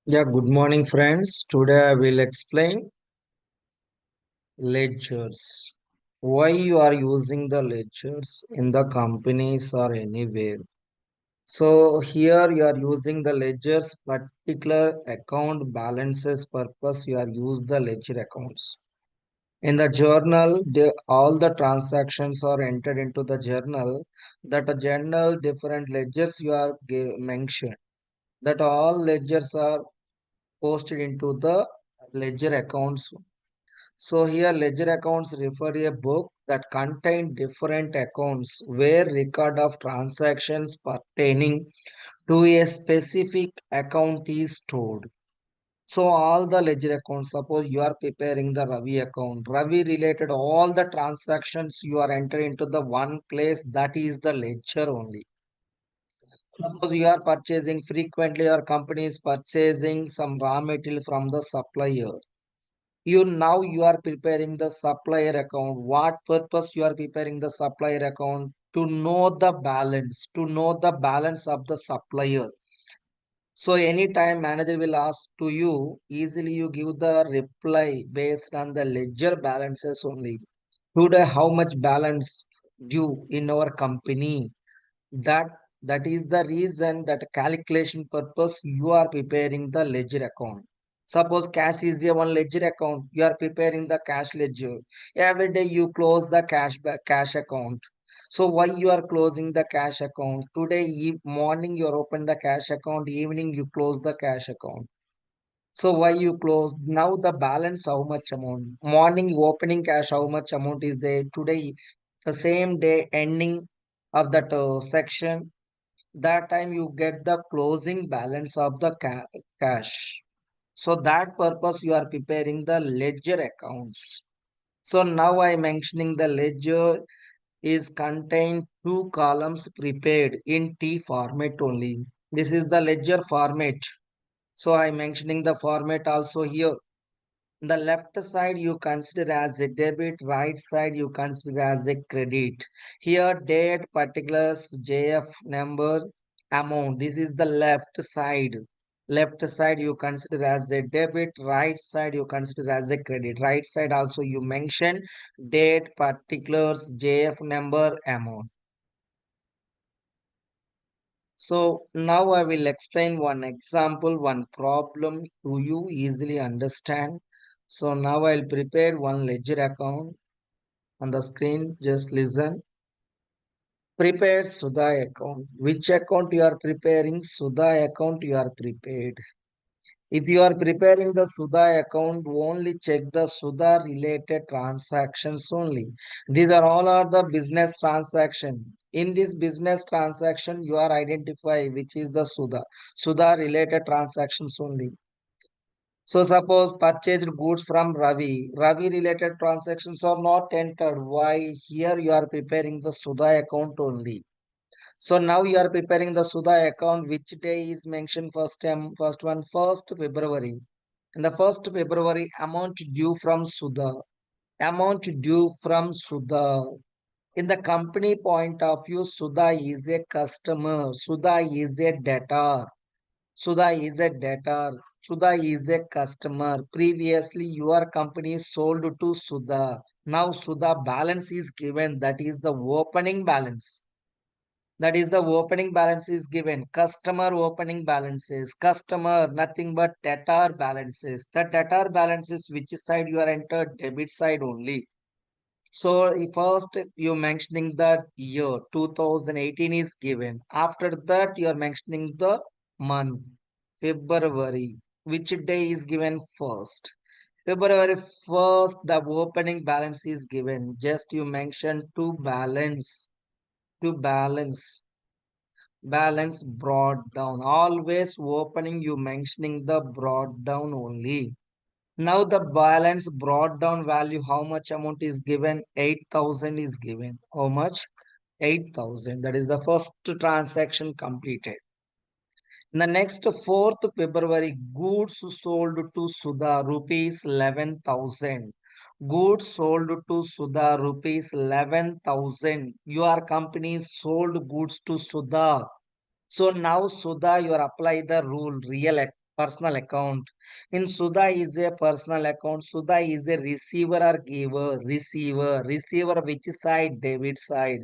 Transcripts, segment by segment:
Yeah, good morning, friends. Today I will explain ledgers. Why you are using the ledgers in the companies or anywhere. So here you are using the ledgers, particular account balances purpose. You are use the ledger accounts. In the journal, all the transactions are entered into the journal. That a journal different ledgers you are mentioned. That all ledgers are posted into the ledger accounts. So here ledger accounts refer a book that contain different accounts where record of transactions pertaining to a specific account is stored. So all the ledger accounts, suppose you are preparing the Ravi account, Ravi related all the transactions you are entering into the one place, that is the ledger only. Suppose you are purchasing frequently, your company is purchasing some raw material from the supplier. You are preparing the supplier account. What purpose you are preparing the supplier account? To know the balance, to know the balance of the supplier. So anytime manager will ask to you, easily you give the reply based on the ledger balances only. Today, how much balance due in our company? That that is the reason that calculation purpose you are preparing the ledger account. Suppose cash is a one ledger account, you are preparing the cash ledger. Every day you close the cash account. So why you are closing the cash account? Today morning you open the cash account, evening you close the cash account. So why you close? Now the balance how much amount? Morning opening cash how much amount is there? Today the same day ending of that section, that time you get the closing balance of the cash. So that purpose you are preparing the ledger accounts. So now I mentioning the ledger is contain two columns prepared in T format only. This is the ledger format. So I mentioning the format also here. The left side you consider as a debit, right side you consider as a credit. Here date, particulars, JF number, amount. This is the left side. Left side you consider as a debit, right side you consider as a credit. Right side also you mention date, particulars, JF number, amount. So now I will explain one example, one problem to you easily understand. So now I'll prepare one ledger account on the screen. Just listen. Prepare Sudha account. Which account you are preparing? Sudha account you are prepared. If you are preparing the Sudha account, only check the Sudha related transactions only. These are all are the business transaction. In this business transaction, you are identify which is the Sudha. Sudha related transactions only. So suppose purchased goods from Ravi. Ravi related transactions are not entered. Why? Here you are preparing the Sudha account only. So now you are preparing the Sudha account. Which day is mentioned first time? First one, 1st February. In the 1st February, amount due from Sudha. Amount due from Sudha. In the company point of view, Sudha is a customer. Sudha is a debtor. Sudha is a debtor. Sudha is a customer. Previously, your company sold to Sudha. Now Sudha balance is given. That is the opening balance. That is the opening balance is given. Customer opening balances. Customer nothing but debtor balances. The debtor balances which side you are entered? Debit side only. So first you mentioning that year 2018 is given. After that you are mentioning the month February. Which day is given first? February 1st, the opening balance is given. Just you mention to balance brought down. Always opening you mentioning the brought down only. Now the balance brought down value, how much amount is given? 8,000 is given. How much? 8,000. That is the first transaction completed. In the next 4th February, goods sold to Sudha rupees 11,000. Goods sold to Sudha rupees 11,000. Your company sold goods to Sudha. So now Sudha, you are apply the rule real personal account. In Sudha is a personal account. Sudha is a receiver or giver. Receiver which side? Debit side.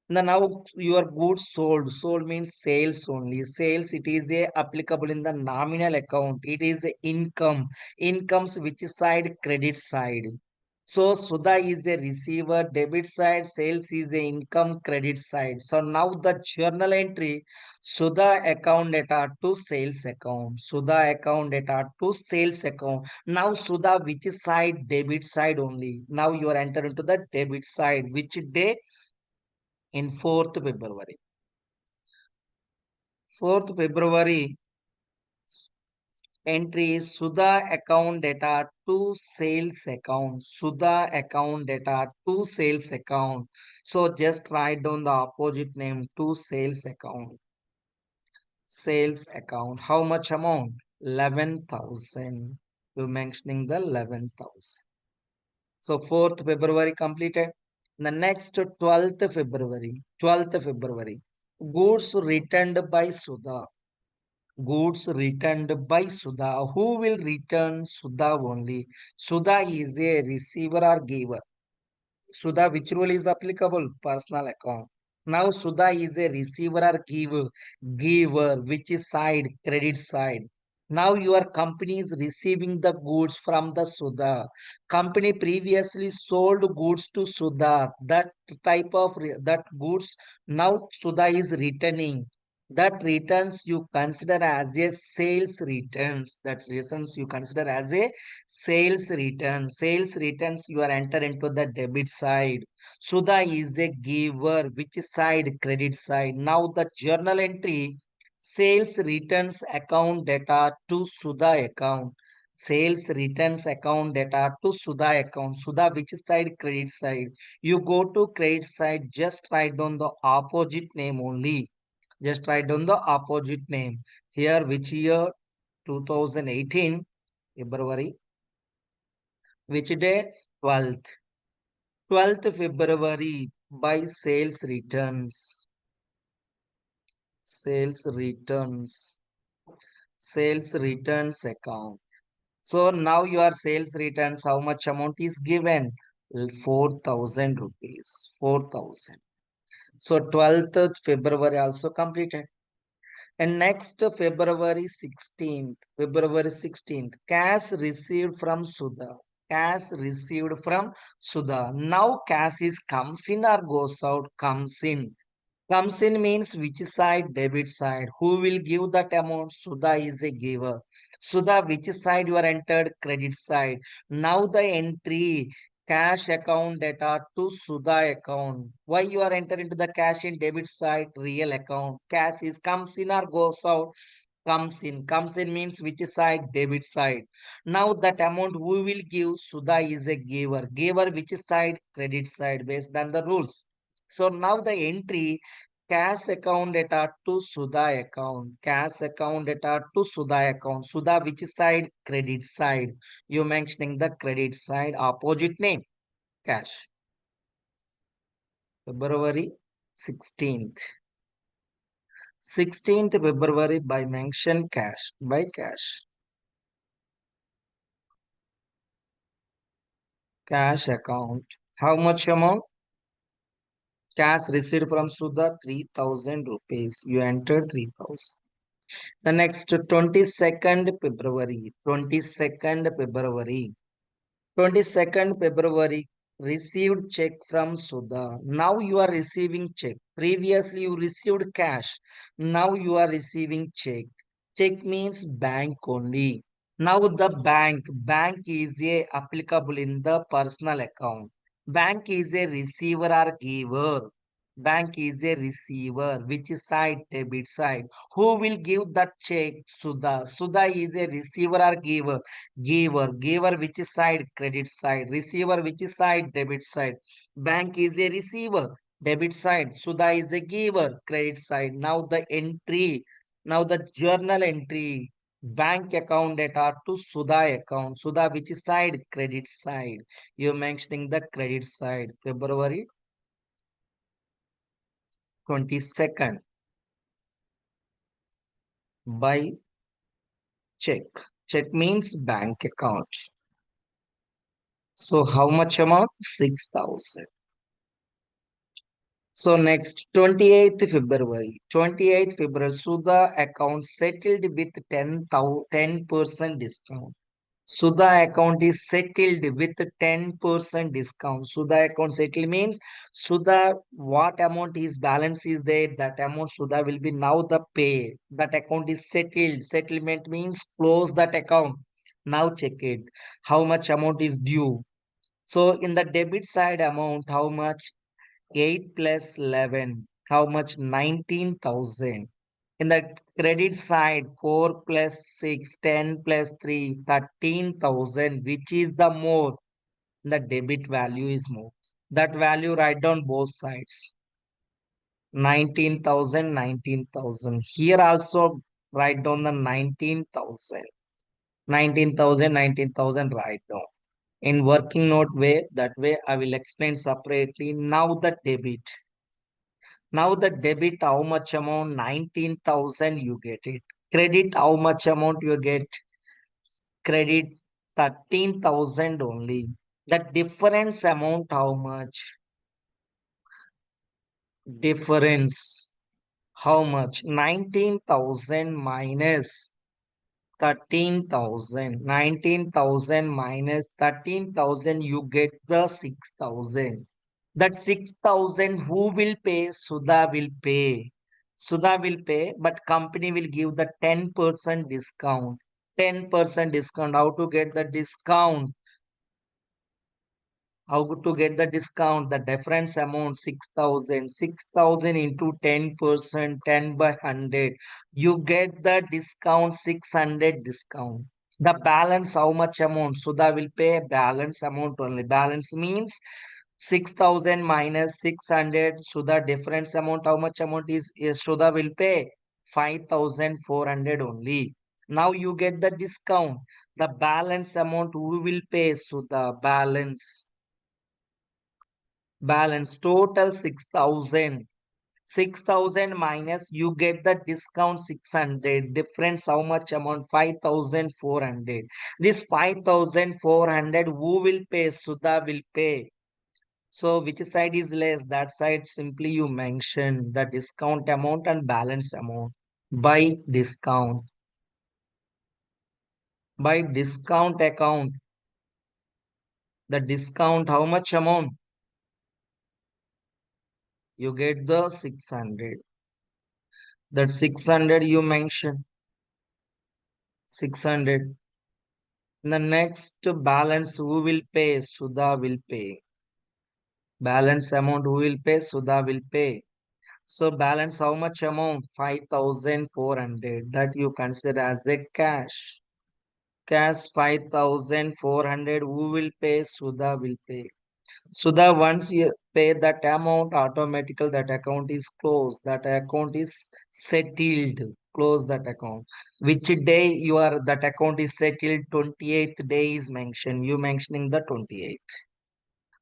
Now your goods sold. Sold means sales only. Sales, it is a applicable in the nominal account. It is a income. Incomes which side? Credit side. So Sudha is a receiver, debit side, sales is a income, credit side. So now the journal entry, Sudha account data to sales account. Sudha account data to sales account. Now Sudha which side? Debit side only. Now you are enter into the debit side. Which day? In 4th February. 4th February entry is Sudha account data to sales account. Sudha account data to sales account. So just write down the opposite name to sales account. Sales account. How much amount? 11,000. You mentioning the 11,000. So 4th February completed. The next 12th February. 12th February. Goods returned by Sudha. Goods returned by Sudha. Who will return? Sudha only. Sudha is a receiver or giver. Sudha, which rule is applicable? Personal account. Now Sudha is a receiver or giver. Giver, which is side? Credit side. Now your company is receiving the goods from the Sudha. Company previously sold goods to Sudha. That type of that goods now Sudha is returning. That returns you consider as a sales returns. That's reasons you consider as a sales return. Sales returns you are enter into the debit side. Sudha is a giver. Which side? Credit side. Now the journal entry. Sales returns account data to Sudha account. Sales returns account data to Sudha account. Sudha which side? Credit side. You go to credit side, just write down the opposite name only. Just write down the opposite name. Here which year? 2018 February. Which day? 12th. 12th February by sales returns. Sales returns. Sales returns account. So now your sales returns, how much amount is given? 4,000 rupees. 4,000. So 12th February also completed. And next February 16th, February 16th, cash received from Sudha. Cash received from Sudha. Now cash is comes in or goes out? Comes in. Comes in means which side? Debit side. Who will give that amount? Sudha is a giver. Sudha, which side you are entered? Credit side. Now the entry cash account data to Sudha account. Why you are entered into the cash in debit side? Real account. Cash is comes in or goes out? Comes in. Comes in means which side? Debit side. Now that amount who will give? Sudha is a giver. Giver which side? Credit side based on the rules. So now the entry cash account data to Sudha account. Cash account data to Sudha account. Sudha which side? Credit side. You mentioning the credit side opposite name. Cash. February 16th. 16th February by mention cash. By cash. Cash account. How much amount? Cash received from Sudha 3,000 rupees. You entered 3,000. The next 22nd February. 22nd February. 22nd February received check from Sudha. Now you are receiving check. Previously you received cash. Now you are receiving check. Check means bank only. Now the bank is a applicable in the personal account. Bank is a receiver or giver. Bank is a receiver. Which side? Debit side. Who will give that check? Sudha. Sudha is a receiver or giver. Giver which side? Credit side. Receiver which side? Debit side. Bank is a receiver. Debit side. Sudha is a giver. Credit side. Now the entry. Now the journal entry. Bank account data to Sudha account. Sudha which side? Credit side. You mentioning the credit side. February 22nd by check. Check means bank account. So how much amount? 6,000. So next, 28th February. 28th February, Sudha account settled with 10% discount. Sudha account is settled with 10% discount. Sudha account settled means Sudha, what amount is balance is there, that amount Sudha will be now the pay. That account is settled. Settlement means close that account. Now check it. How much amount is due? So in the debit side amount, how much? 8 plus 11. How much? 19,000. In the credit side, 4 plus 6, 10 plus 3, 13,000, which is the more. The debit value is more. That value write down both sides. 19,000, 19,000. Here also write down the 19,000. 19,000, 19,000 write down. In working note way, that way I will explain separately. Now the debit. Now the debit, how much amount? 19,000 you get it. Credit, how much amount you get? Credit 13,000 only. The difference amount, how much? Difference, how much? 19,000 minus 13,000. 19,000 minus 13,000, you get the 6,000. That 6,000 who will pay? Sudha will pay. Sudha will pay, but company will give the 10% discount. 10% discount. How to get the discount? How to get the discount? The difference amount 6,000. 6,000 into 10%, 10 by 100. You get the discount 600 discount. The balance, how much amount? Sudha will pay balance amount only. Balance means 6,000 minus 600. Sudha difference amount, how much amount is Sudha will pay? 5,400 only. Now you get the discount. The balance amount who will pay? Sudha. Balance. Balance total 6,000. 6,000 minus you get the discount 600. Difference how much amount? 5,400. This 5,400 who will pay? Sudha will pay. So which side is less? That side simply you mention the discount amount and balance amount. By discount. By discount account. The discount how much amount? You get the 600. That 600 you mention. 600. The next balance who will pay? Sudha will pay. Balance amount who will pay? Sudha will pay. So balance how much amount? 5,400. That you consider as a cash. Cash 5,400. Who will pay? Sudha will pay. Sudha once you pay that amount, automatically that account is closed. That account is settled. Close that account. Which day you are that account is settled? 28th day is mentioned. You mentioning the 28th.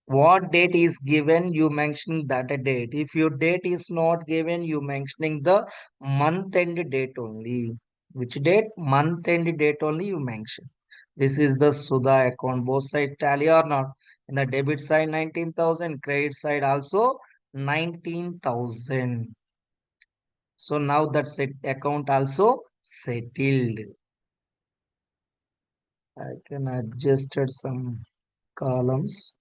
What date is given? You mentioning that a date. If your date is not given, you mentioning the month and date only. Which date? Month and date only you mention. This is the Sudha account. Both side tally or not? In the debit side 19,000, credit side also 19,000. So now that set account also settled. I can adjust some columns.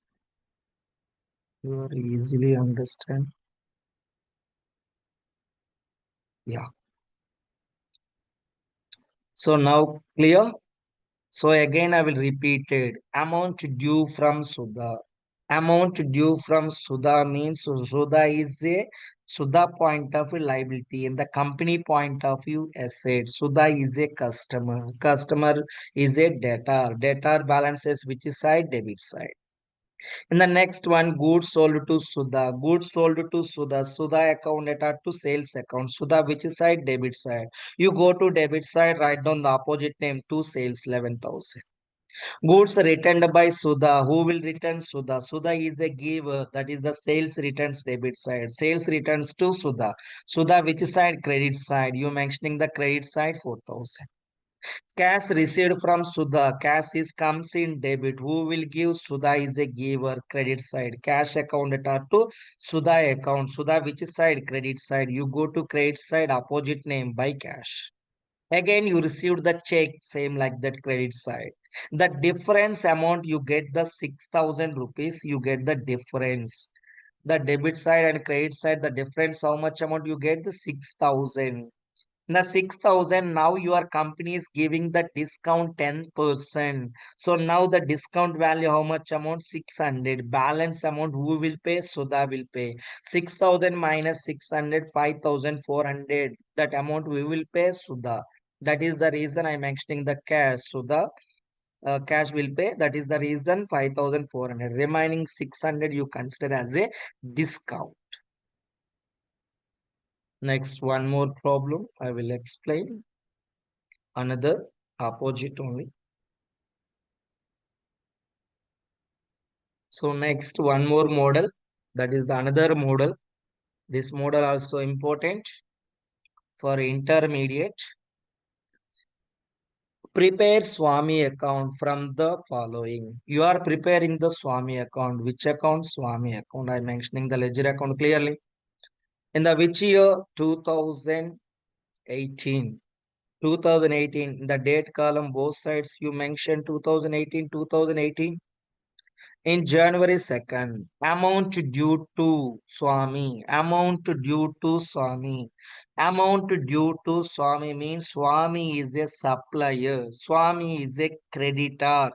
You are easily understand. Yeah. So now clear? So again I will repeat it. Amount due from Sudha. Amount due from Sudha means Sudha is a Sudha point of view liability. In the company point of view asset. Sudha is a customer. Customer is a debtor. Debtor balances which is side? Debit side. In the next one, goods sold to Sudha. Goods sold to Sudha. Sudha account data to sales account. Sudha which is side? Debit side. You go to debit side, write down the opposite name to sales 11,000. Goods returned by Sudha. Who will return? Sudha. Sudha is a giver. That is the sales returns debit side. Sales returns to Sudha. Sudha which side? Credit side. You mentioning the credit side 4,000. Cash received from Sudha. Cash is comes in debit. Who will give? Sudha is a giver. Credit side. Cash account are to Sudha account. Sudha which side? Credit side. You go to credit side. Opposite name by cash. Again, you received the check. Same like that credit side. The difference amount you get the 6,000 rupees. You get the difference. The debit side and credit side. The difference how much amount you get? The 6,000. The 6,000, now your company is giving the discount 10%. So now the discount value, how much amount? 600. Balance amount, who will pay? Sudha will pay. 6,000 minus 600, 5,400. That amount we will pay Sudha. That is the reason I'm mentioning the cash. Sudha cash will pay. That is the reason 5,400. Remaining 600 you consider as a discount. Next, one more problem I will explain. Another opposite only. So next one more model, that is the another model. This model also important for intermediate. Prepare Swami account from the following. You are preparing the Swami account. Which account? Swami account. I am mentioning the ledger account clearly. In the which year? 2018. 2018. The date column both sides you mentioned 2018, 2018. In January 2nd, amount due to Swami, amount due to Swami, amount due to Swami means Swami is a supplier, Swami is a creditor.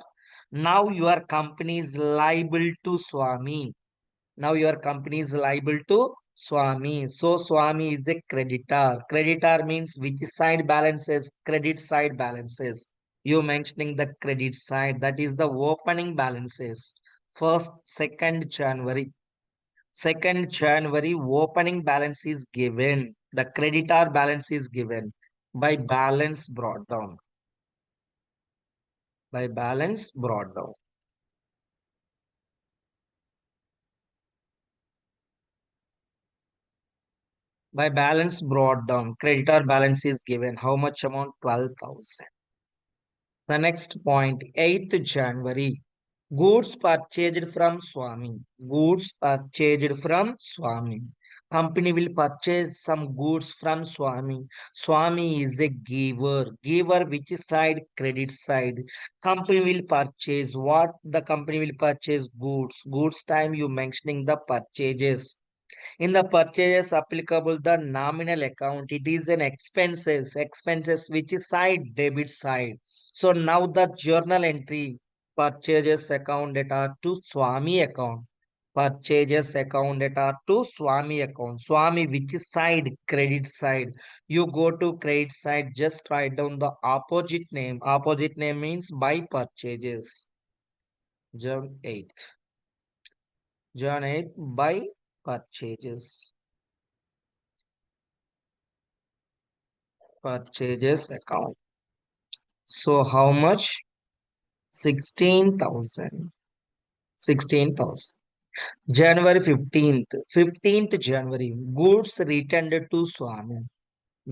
Now your company is liable to Swami. Now your company is liable to Swami. So Swami is a creditor. Creditor means which side balances? Credit side balances. You mentioning the credit side. That is the opening balances. First, 2nd January. 2nd January opening balance is given. The creditor balance is given by balance brought down. By balance brought down. By balance brought down, creditor balance is given. How much amount? 12,000. The next point, 8th January. Goods purchased from Swami. Goods purchased from Swami. Company will purchase some goods from Swami. Swami is a giver. Giver which side? Credit side. Company will purchase what? The company will purchase goods. Goods time you mentioning the purchases. In the purchases applicable, the nominal account, it is an expenses which is side, debit side. So now the journal entry, purchases account data to Swami account. Purchases account data to Swami account. Swami which is side, credit side. You go to credit side, just write down the opposite name. Opposite name means by purchases. June 8th. June 8th by purchases. Purchases account. So how much? 16,000. 16,000. January 15th. 15th January. Goods returned to Swami.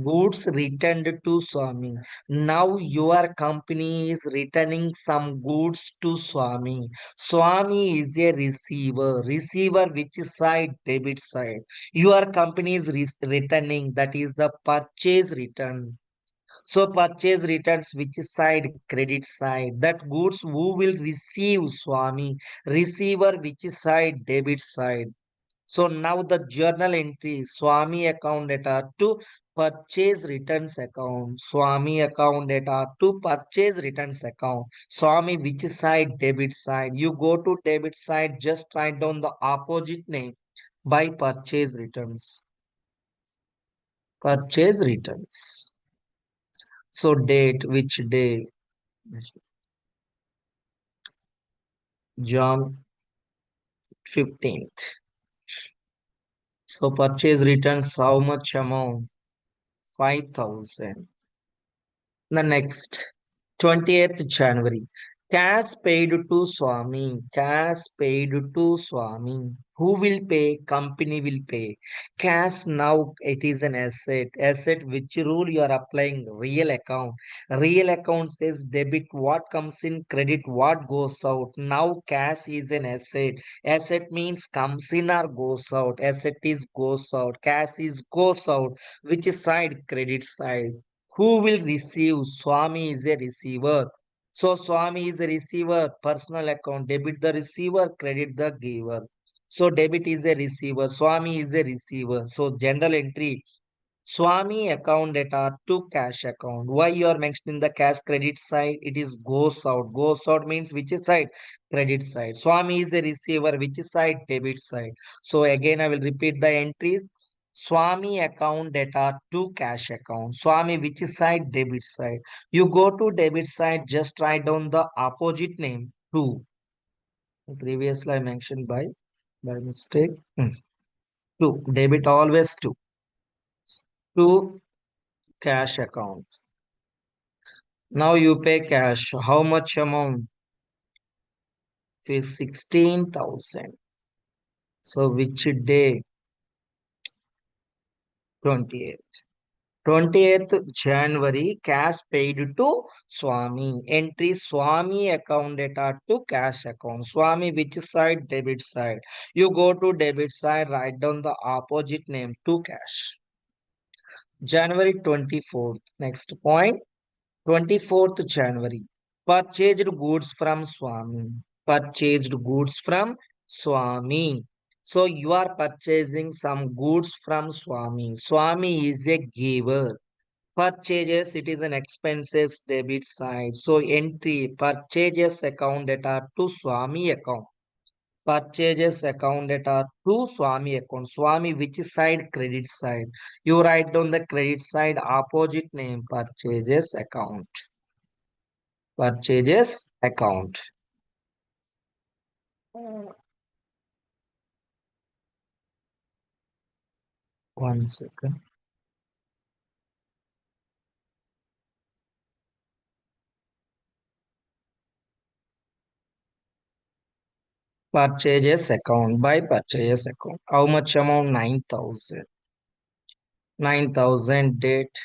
Goods returned to Swami. Now your company is returning some goods to Swami. Swami is a receiver. Receiver which side? Debit side. Your company is returning. That is the purchase return. So purchase returns which side? Credit side. That goods who will receive Swami. Receiver which side? Debit side. So now the journal entry Swami account data to purchase returns account. Swami account data to purchase returns account. Swami which side? Debit side. You go to debit side, just write down the opposite name by purchase returns. Purchase returns. So date, which day? June 15th. So purchase returns how much amount? 5,000. The next, 20th January. Cash paid to Swami. Cash paid to Swami. Who will pay? Company will pay. Cash now it is an asset. Asset which rule you are applying? Real account. Real account says debit what comes in, credit what goes out. Now cash is an asset. Asset means comes in or goes out. Asset is goes out. Cash is goes out. Which side? Credit side. Who will receive? Swami is a receiver. So Swami is a receiver, personal account, debit the receiver, credit the giver. So debit is a receiver, Swami is a receiver. So general entry, Swami account data to cash account. Why you are mentioning the cash credit side? It is goes out. Goes out means which is side? Credit side. Swami is a receiver, which is side? Debit side. So again, I will repeat the entries. Swami account data to cash account. Swami, which is side? Debit side. You go to debit side, just write down the opposite name to. Previously, I mentioned by mistake. To debit always to cash account. Now you pay cash. How much amount? Is 16,000. So which day? 28th. 28th January, cash paid to Swami. Entry Swami account data to cash account. Swami, which side? Debit side. You go to debit side, write down the opposite name to cash. January 24th. Next point. 24th January. Purchased goods from Swami. Purchased goods from Swami. So you are purchasing some goods from Swami. Swami is a giver. Purchases, it is an expenses debit side. So entry purchases account data to Swami account. Purchases account data to Swami account. Swami, which side? Credit side. You write down the credit side opposite name purchases account. Purchases account. One second. Purchases account by purchases account. How much amount? 9,000. 9,000 date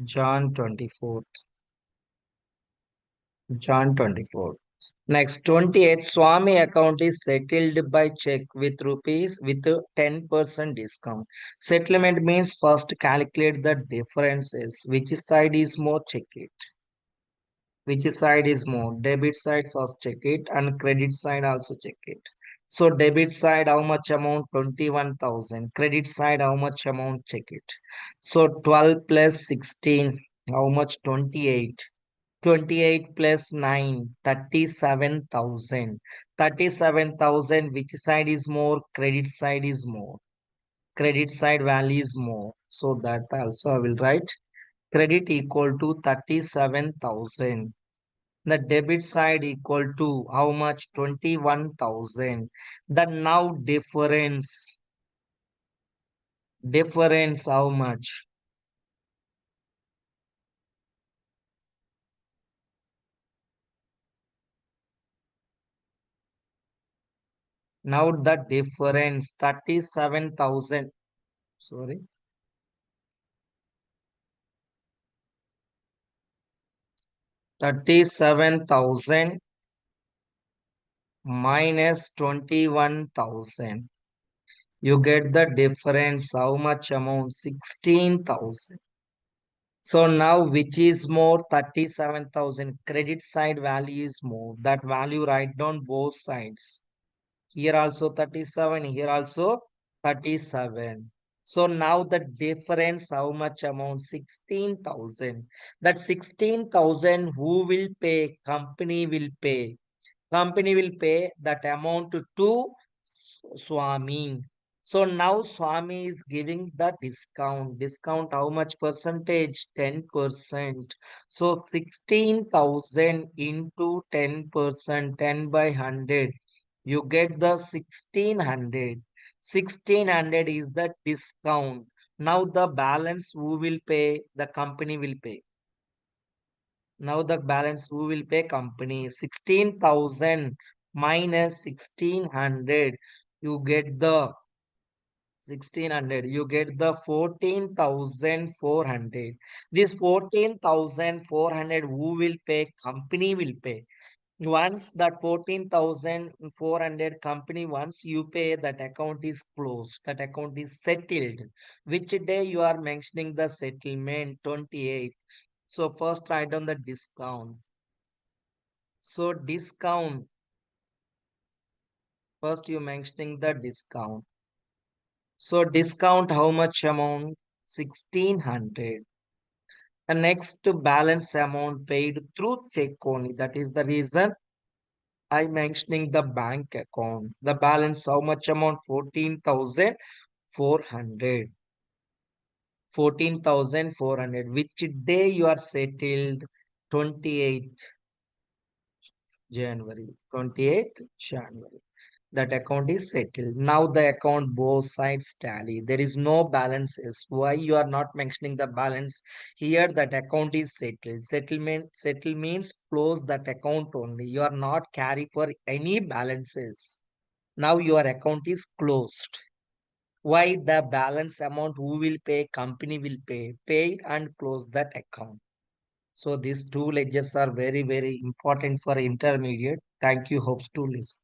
Jan 24th. Jan 24th. Next 28th Swami account is settled by check with rupees with a 10% discount. Settlement means first calculate the differences. Which side is more? Check it. Which side is more? Debit side first check it and credit side also check it. So debit side how much amount? 21,000. Credit side how much amount? Check it. So 12 plus 16 how much? 28. 28 plus 9 37,000. 37,000 which side is more? Credit side is more. Credit side value is more. So that also I will write. Credit equal to 37,000. The debit side equal to how much? 21,000. The now difference how much? Now the difference 37,000. Sorry. 37,000 minus 21,000. You get the difference how much amount? 16,000. So now which is more? 37,000. Credit side value is more. That value write down both sides. Here also 37, here also 37. So now the difference how much amount? 16,000. That 16,000 who will pay? Company will pay. Company will pay that amount to Swami. So now Swami is giving the discount. Discount how much percentage? 10%. So 16,000 into 10%, 10 by 100. You get the 1600. 1600 is the discount. Now the balance who will pay? The company will pay. Now the balance who will pay? Company. 16,000 minus 1,600. You get the 1,600. You get the 14,400. This 14,400 who will pay? Company will pay. Once that 14,400 company, once you pay, that account is closed. That account is settled. Which day you are mentioning the settlement? 28th. So first write down the discount. So discount, first you mentioning the discount. So discount how much amount? 1,600. And next to balance amount paid through check only. That is the reason I mentioning the bank account. The balance how much amount? 14,400. 14,400. Which day you are settled? 28th January. 28th January. That account is settled. Now the account both sides tally. There is no balances. Why you are not mentioning the balance? Here that account is settled. Settle means close that account only. You are not carry for any balances. Now your account is closed. Why? The balance amount who will pay? Company will pay. Paid and close that account. So these two ledgers are very, very important for intermediate. Thank you. Hopes to listen.